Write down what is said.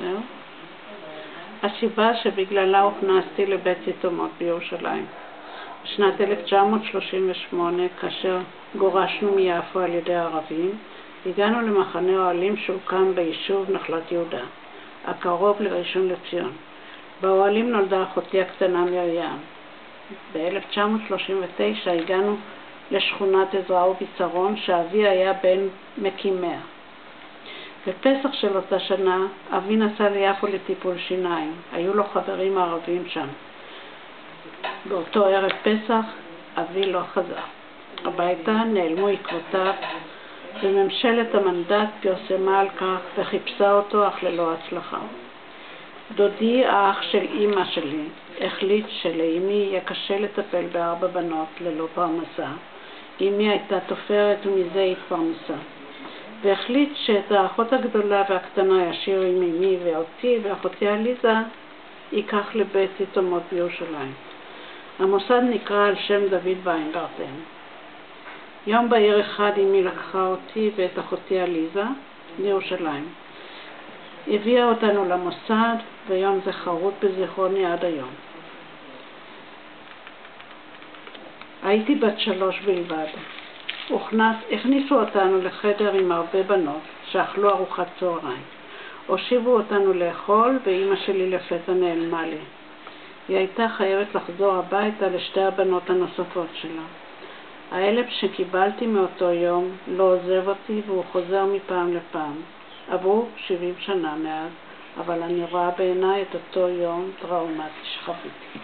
זהו. הסיבה שבגללה הוכנסתי לבית יתומות בירושלים. בשנת 1938, כאשר גורשנו מיפו על ידי הערבים, הגענו למחנה אוהלים שהוקם ביישוב נחלת יהודה, הקרוב לראשון לציון. באוהלים נולדה אחותי הקטנה מרים. ב-1939 הגענו לשכונת עזרא וביצרון, שאבי היה בין מקימיה. בפסח של אותה שנה, אבי נסע ליפו לטיפול שיניים. היו לו חברים ערבים שם. באותו ערב פסח, אבי לא חזר. הביתה נעלמו עקבותיו, וממשלת המנדט פרסמה על כך וחיפשה אותו, אך ללא הצלחה. דודי, האח של אמא שלי, החליט שלאמי יהיה קשה לטפל ב4 בנות ללא פרנסה. אמי הייתה תופרת ומזה התפרנסה. והחליט שאת האחות הגדולה והקטנה ישאיר עם אמי ואותי, ואחותי עליזה ייקח לבית יתומות בירושלים. המוסד נקרא על שם דוד ויינגרטן. יום בהיר אחד אמי לקחה אותי ואת אחותי עליזה לירושלים. הביאה אותנו למוסד, ויום זה חרוט בזיכרוני עד היום. הייתי בת 3 בלבד. הכניסו אותנו לחדר עם הרבה בנות שאכלו ארוחת צהריים. הושיבו אותנו לאכול, ואמא שלי לפתע נעלמה לי. היא הייתה חייבת לחזור הביתה לשתי הבנות הנוספות שלה. הילד שקיבלתי מאותו יום לא עוזב אותי, והוא חוזר מפעם לפעם. עברו 70 שנה מאז, אבל אני רואה בעיניי את אותו יום טראומטי שחוויתי.